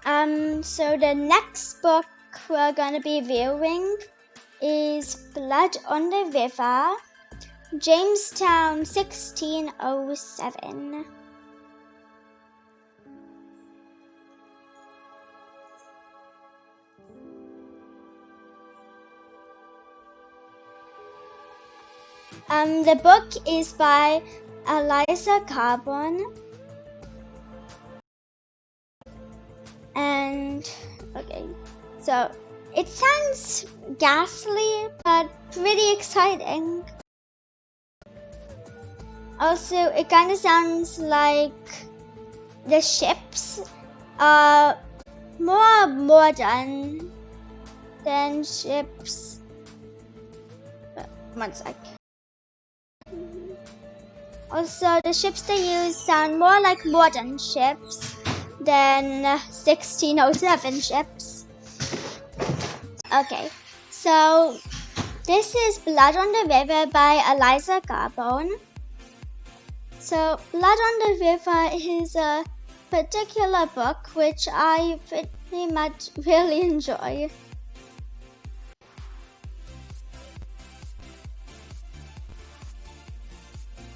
So the next book we're gonna be viewing is Blood on the River, Jamestown, 1607. The book is by Elisa Carbone. And, okay, so it sounds ghastly, but pretty exciting. Also, it kind of sounds like the ships are more modern than ships. One sec. Also, the ships they use sound more like modern ships than 1607 ships. Okay, so this is Blood on the River by Elisa Carbone. So Blood on the River is a particular book which I pretty much really enjoy.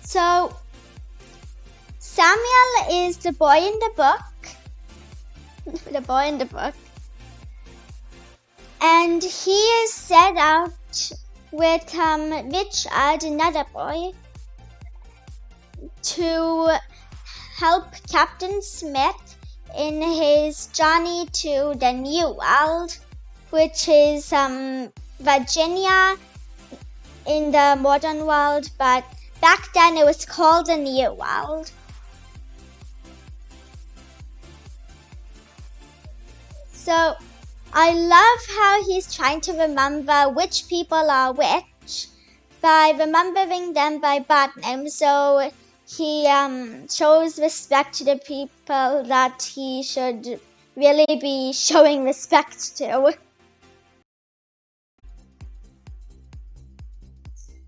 So Samuel is the boy in the book. The boy in the book. And he is set out with Richard, another boy, to help Captain Smith in his journey to the New World, which is Virginia in the modern world, but back then it was called the New World. So I love how he's trying to remember which people are which by remembering them by birth name. So he shows respect to the people that he should really be showing respect to.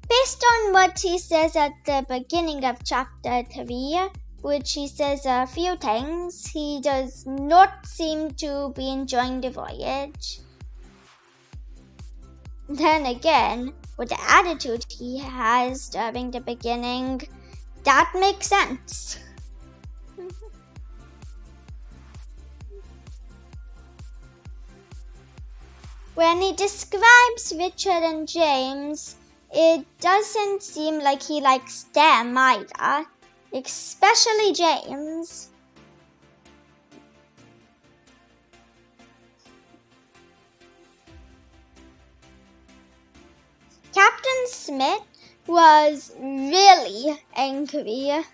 Based on what he says at the beginning of chapter 3, which he says a few things, he does not seem to be enjoying the voyage. Then again, with the attitude he has during the beginning, that makes sense. When he describes Richard and James, it doesn't seem like he likes them either, especially James. Captain Smith was really angry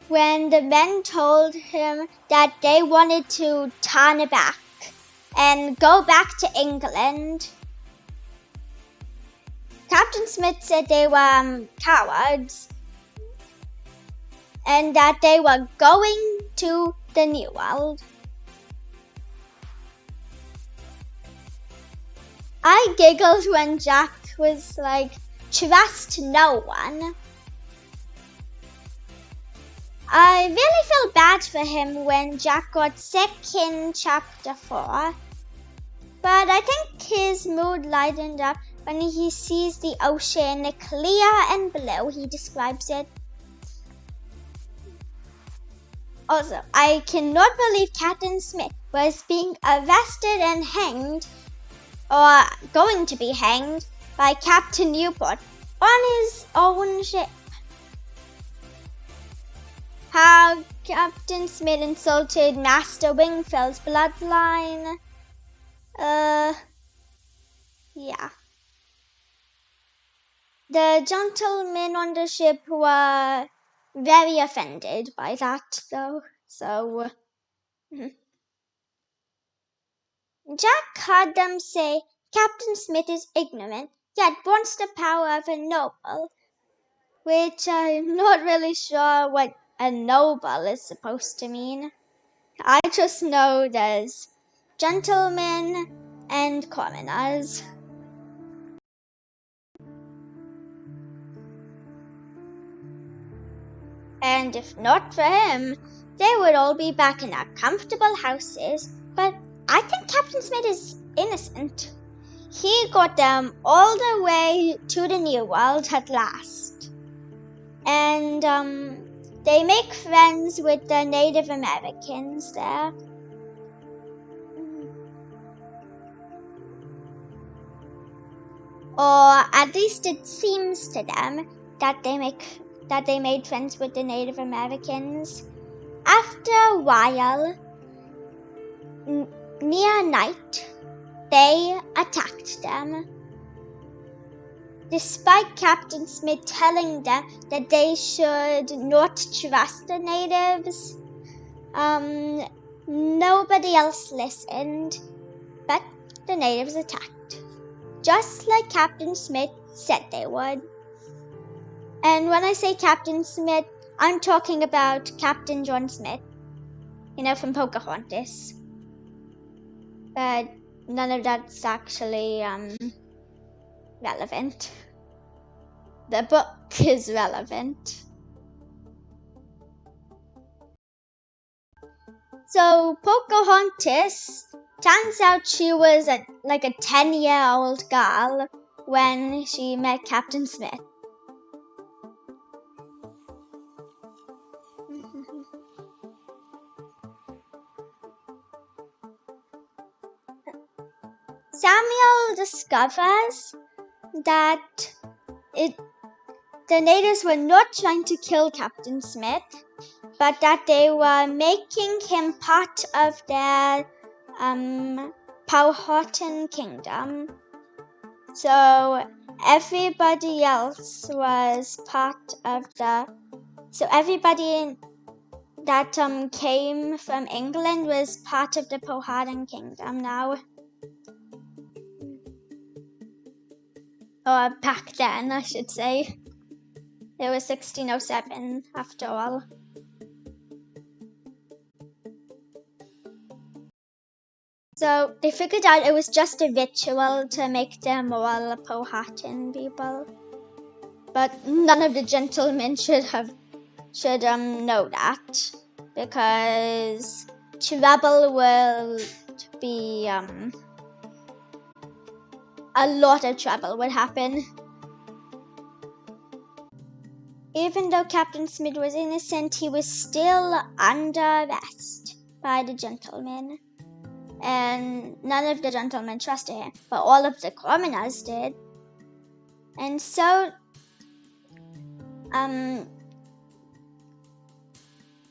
when the men told him that they wanted to turn back and go back to England. Captain Smith said they were cowards and that they were going to the New World. I giggled when Jack was like, trust no one. I really feel bad for him when Jack got sick in chapter 4. But I think his mood lightened up when he sees the ocean clear and blue, he describes it. Also, I cannot believe Captain Smith was being arrested and hanged, or going to be hanged, by Captain Newport on his own ship. How Captain Smith insulted Master Wingfield's bloodline. Yeah. The gentlemen on the ship were very offended by that, though, so... Jack heard them say Captain Smith is ignorant, yet wants the power of a noble, which I'm not really sure what a noble is supposed to mean. I just know there's gentlemen and commoners. And if not for him, they would all be back in their comfortable houses, but I think Captain Smith is innocent. He got them all the way to the New World at last. And they make friends with the Native Americans there. Or at least it seems to them that they made friends with the Native Americans. After a while, near night, they attacked them. Despite Captain Smith telling them that they should not trust the natives, nobody else listened, but the natives attacked, just like Captain Smith said they would. And when I say Captain Smith, I'm talking about Captain John Smith, from Pocahontas. But none of that's actually relevant. The book is relevant. So Pocahontas, turns out she was a 10-year-old girl when she met Captain Smith. Samuel discovers that the natives were not trying to kill Captain Smith, but that they were making him part of their Powhatan kingdom. So everybody else was part of everybody that came from England was part of the Powhatan kingdom now. Or back then, I should say. It was 1607, after all. So they figured out it was just a ritual to make them all Powhatan people. But none of the gentlemen should know that, because trouble will be a lot of trouble would happen. Even though Captain Smith was innocent, he was still under arrest by the gentlemen. And none of the gentlemen trusted him, but all of the commoners did. And so,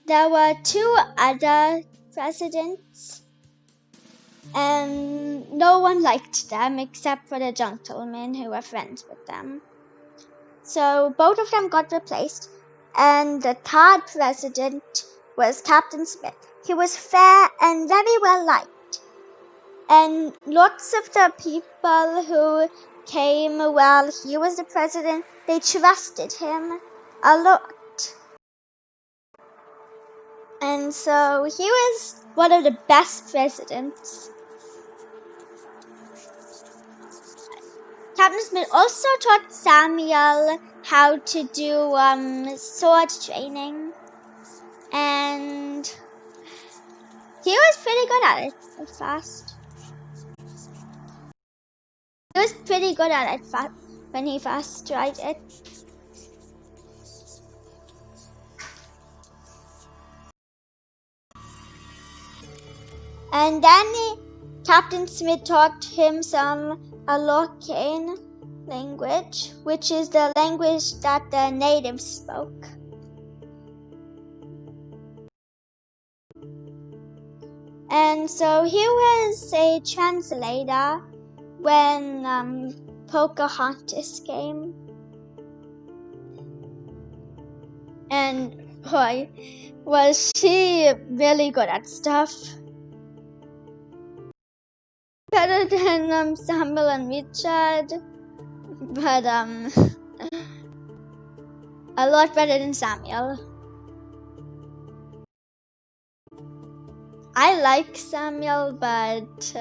there were 2 other presidents, and no one liked them except for the gentlemen who were friends with them. So both of them got replaced, and the 3rd president was Captain Smith. He was fair and very well liked, and lots of the people who came while he was the president, they trusted him a lot. And so he was one of the best presidents. Captain Smith also taught Samuel how to do sword training, and he was pretty good at it at first. He was pretty good at it when he first tried it. And then Captain Smith taught him some Algonquin language, which is the language that the natives spoke. And so he was a translator when Pocahontas came. And boy, was she really good at stuff. Better than Samuel and Richard, but a lot better than Samuel. I like Samuel, but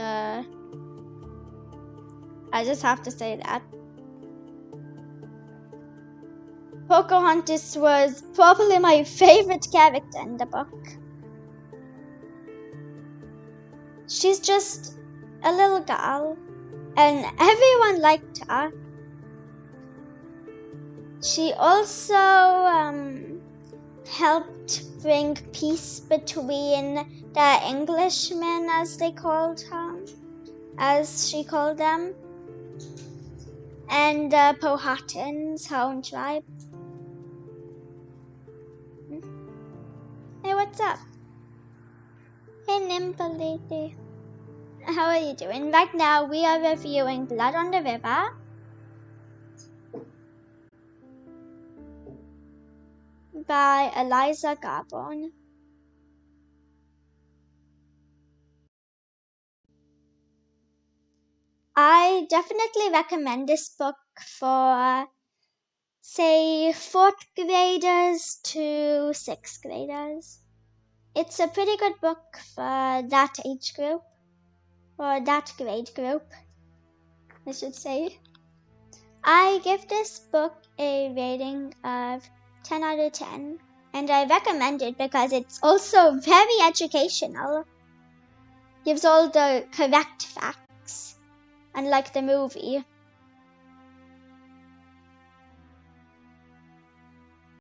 I just have to say that. Pocahontas was probably my favorite character in the book. She's just a little girl, and everyone liked her. She also helped bring peace between the Englishmen, as they called her, as she called them, and the Powhatans, her own tribe. Hey, what's up? Hey, Nimble Lady. How are you doing? Right now, we are reviewing Blood on the River. By Elisa Carbone. I definitely recommend this book for, say, 4th graders to 6th graders. It's a pretty good book for that age group, or that grade group, I should say. I give this book a rating of 10 out of 10, and I recommend it because it's also very educational. Gives all the correct facts, unlike the movie.